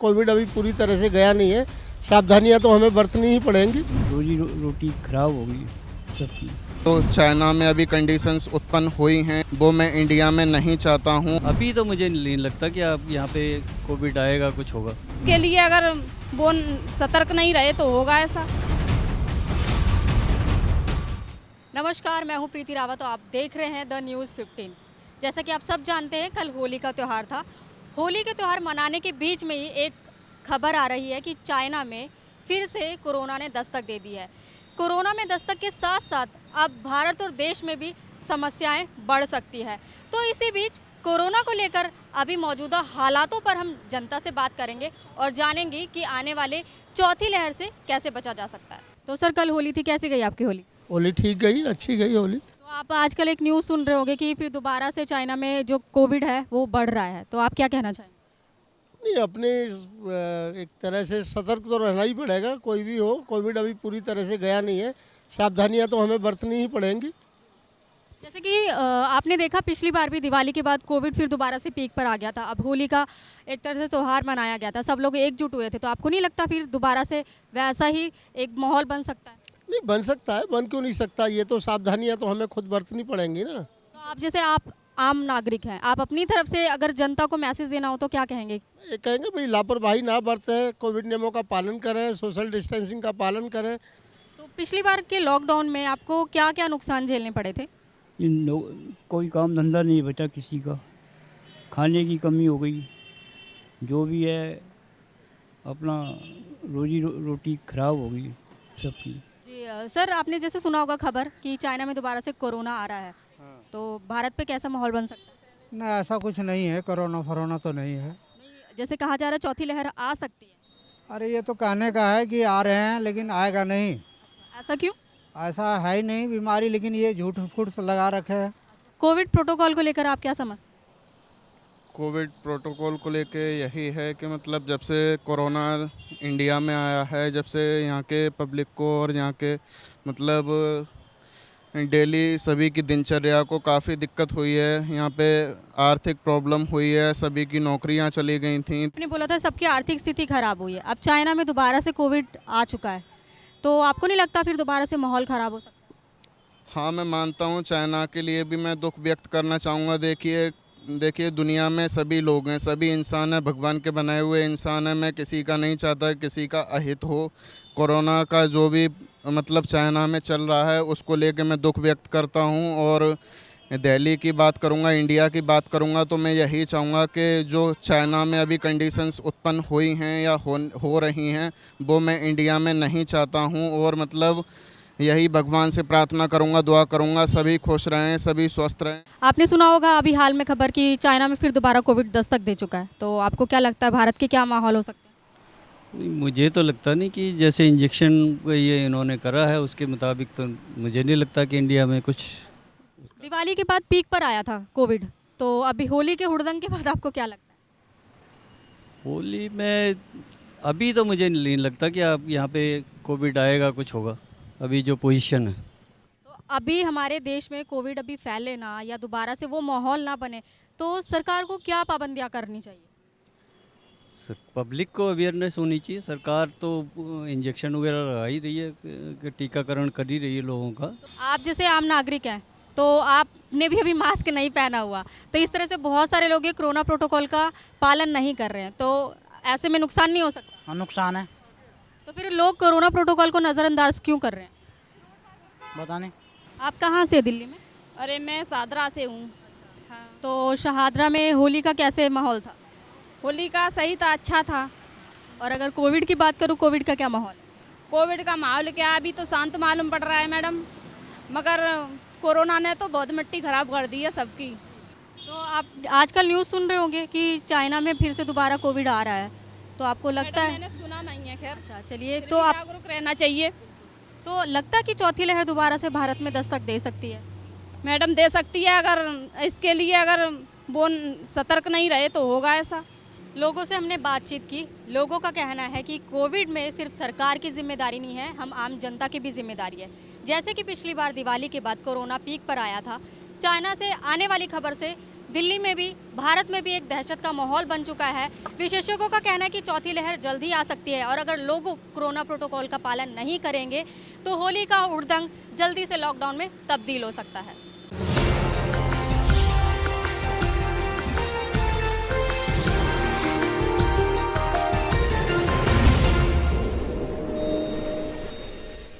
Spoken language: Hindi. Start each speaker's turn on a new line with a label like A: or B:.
A: कोविड अभी पूरी तरह से गया नहीं है, सावधानियां तो हमें बरतनी ही पड़ेंगी।
B: रोटी खराब हो गई सबकी।
C: तो चाइना में अभी कंडीशंस उत्पन्न हुई हैं, वो मैं इंडिया में नहीं चाहता हूँ।
D: अभी तो मुझे नहीं लगता कि आप यहाँ पे कोविड आएगा, कुछ होगा।
E: इसके लिए अगर वो सतर्क नहीं रहे तो होगा ऐसा।
F: नमस्कार, मैं हूं प्रीति रावत और आप देख रहे हैं द न्यूज़ 15। जैसा कि आप सब जानते हैं, कल होली का त्यौहार था। होली के त्यौहार मनाने के बीच में ही एक खबर आ रही है कि चाइना में फिर से कोरोना ने दस्तक दे दी है। कोरोना में दस्तक के साथ साथ अब भारत और देश में भी समस्याएं बढ़ सकती है। तो इसी बीच कोरोना को लेकर अभी मौजूदा हालातों पर हम जनता से बात करेंगे और जानेंगे कि आने वाले चौथी लहर से कैसे बचा जा सकता है। तो सर, कल होली थी, कैसी गई आपकी होली?
A: होली ठीक गई, अच्छी गई होली।
F: तो आप आजकल एक न्यूज़ सुन रहे होंगे कि फिर दोबारा से चाइना में जो कोविड है वो बढ़ रहा है, तो आप क्या कहना चाहेंगे?
A: नहीं, अपने एक तरह से सतर्क तो रहना ही पड़ेगा। कोई भी हो, कोविड अभी पूरी तरह से गया नहीं है, सावधानियां तो हमें बरतनी ही पड़ेंगी।
F: जैसे कि आपने देखा पिछली बार भी दिवाली के बाद कोविड फिर दोबारा से पीक पर आ गया था। अब होली का एक तरह से त्यौहार मनाया गया था, सब लोग एकजुट हुए थे, तो आपको नहीं लगता फिर दोबारा से वैसा ही एक माहौल बन सकता है?
A: नहीं, बन सकता है, बन क्यों नहीं सकता। ये तो सावधानियां तो हमें खुद बरतनी पड़ेंगी ना।
F: तो आप जैसे आप आम नागरिक हैं, आप अपनी तरफ से अगर जनता को मैसेज देना हो तो क्या कहेंगे?
A: ये कहेंगे भाई लापरवाही ना बरतें, कोविड नियमों का पालन करें, सोशल डिस्टेंसिंग का पालन करें।
F: तो पिछली बार के लॉकडाउन में आपको क्या क्या नुकसान झेलने पड़े थे?
B: कोई काम धंधा नहीं बचा किसी का, खाने की कमी हो गई, जो भी है अपना रोटी खराब हो गई सबकी।
F: जी सर, आपने जैसे सुना होगा खबर कि चाइना में दोबारा से कोरोना आ रहा है, तो भारत पे कैसा माहौल बन सकता है?
G: ना, ऐसा कुछ नहीं है, कोरोना फरोना तो नहीं है।
F: जैसे कहा जा रहा है चौथी लहर आ सकती है।
G: अरे ये तो कहने का है कि आ रहे हैं, लेकिन आएगा नहीं।
F: ऐसा क्यों?
G: ऐसा है ही नहीं बीमारी, लेकिन ये झूठ फूट से लगा रखे है।
F: कोविड प्रोटोकॉल को लेकर आप क्या समझते हैं?
C: कोविड प्रोटोकॉल को लेके यही है कि मतलब जब से कोरोना इंडिया में आया है, जब से यहाँ के पब्लिक को और यहाँ के मतलब डेली सभी की दिनचर्या को काफ़ी दिक्कत हुई है। यहाँ पे आर्थिक प्रॉब्लम हुई है, सभी की नौकरियाँ चली गई थी।
F: आपने बोला था सबकी आर्थिक स्थिति खराब हुई है, अब चाइना में दोबारा से कोविड आ चुका है, तो आपको नहीं लगता फिर दोबारा से माहौल ख़राब हो सकता है?
C: हाँ, मैं मानता हूँ, चाइना के लिए भी मैं दुख व्यक्त करना चाहूँगा। देखिए दुनिया में सभी लोग हैं, सभी इंसान हैं, भगवान के बनाए हुए इंसान हैं। मैं किसी का नहीं चाहता किसी का अहित हो। कोरोना का जो भी मतलब चाइना में चल रहा है उसको लेके मैं दुख व्यक्त करता हूँ। और दिल्ली की बात करूँगा, इंडिया की बात करूँगा, तो मैं यही चाहूँगा कि जो चाइना में अभी कंडीशंस उत्पन्न हुई हैं या हो रही हैं, वो मैं इंडिया में नहीं चाहता हूँ। और मतलब यही भगवान से प्रार्थना करूंगा, दुआ करूंगा, सभी खुश रहें, सभी स्वस्थ रहें।
F: आपने सुना होगा अभी हाल में खबर कि चाइना में फिर दोबारा कोविड दस्तक दे चुका है, तो आपको क्या लगता है भारत के क्या माहौल हो सकता है?
D: नहीं, मुझे तो लगता नहीं कि जैसे इंजेक्शन ये इन्होंने करा है उसके मुताबिक, तो मुझे नहीं लगता कि इंडिया में कुछ।
F: दिवाली के बाद पीक पर आया था कोविड, तो अभी होली के हुड़दंग के बाद आपको क्या लगता है?
D: होली में अभी तो मुझे नहीं लगता कि आप यहाँ पे कोविड आएगा, कुछ होगा। अभी जो पोजीशन है,
F: तो अभी हमारे देश में कोविड अभी फैले ना या दोबारा से वो माहौल ना बने, तो सरकार को क्या पाबंदियां करनी चाहिए?
D: पब्लिक को अवेयरनेस होनी चाहिए। सरकार तो इंजेक्शन वगैरह लगा ही रही है, टीकाकरण कर ही रही है लोगों का।
F: तो आप जैसे आम नागरिक हैं, तो आपने भी अभी मास्क नहीं पहना हुआ, तो इस तरह से बहुत सारे लोग ये कोरोना प्रोटोकॉल का पालन नहीं कर रहे हैं, तो ऐसे में नुकसान नहीं हो सकता?
G: हाँ, नुकसान है।
F: तो फिर लोग कोरोना प्रोटोकॉल को नज़रअंदाज क्यों कर रहे हैं?
G: पता नहीं।
F: आप कहाँ से? दिल्ली में?
E: अरे मैं सादरा से हूँ।
F: तो शहादरा में होली का कैसे माहौल था?
E: होली का सही था, अच्छा था।
F: और अगर कोविड की बात करूँ, कोविड का क्या माहौल है?
E: कोविड का माहौल क्या, अभी तो शांत मालूम पड़ रहा है मैडम, मगर कोरोना ने तो बहुत मिट्टी खराब कर दी है सबकी।
F: तो आप आजकल न्यूज़ सुन रहे होंगे कि चाइना में फिर से दोबारा कोविड आ रहा है, तो आपको लगता है?
E: मैंने सुना नहीं है, खैर।
F: अच्छा, चलिए,
E: फिर
F: तो
E: भी
F: आप
E: जागरूक रहना चाहिए।
F: तो लगता है कि चौथी लहर दोबारा से भारत में दस्तक दे सकती है?
E: मैडम दे सकती है, अगर इसके लिए अगर वो सतर्क नहीं रहे तो होगा ऐसा।
F: लोगों से हमने बातचीत की, लोगों का कहना है कि कोविड में सिर्फ सरकार की जिम्मेदारी नहीं है, हम आम जनता की भी जिम्मेदारी है। जैसे कि पिछली बार दिवाली के बाद कोरोना पीक पर आया था, चाइना से आने वाली खबर से दिल्ली में भी, भारत में भी एक दहशत का माहौल बन चुका है। विशेषज्ञों का कहना है कि चौथी लहर जल्द ही आ सकती है और अगर लोग कोरोना प्रोटोकॉल का पालन नहीं करेंगे तो होली का हुड़दंग जल्दी से लॉकडाउन में तब्दील हो सकता है।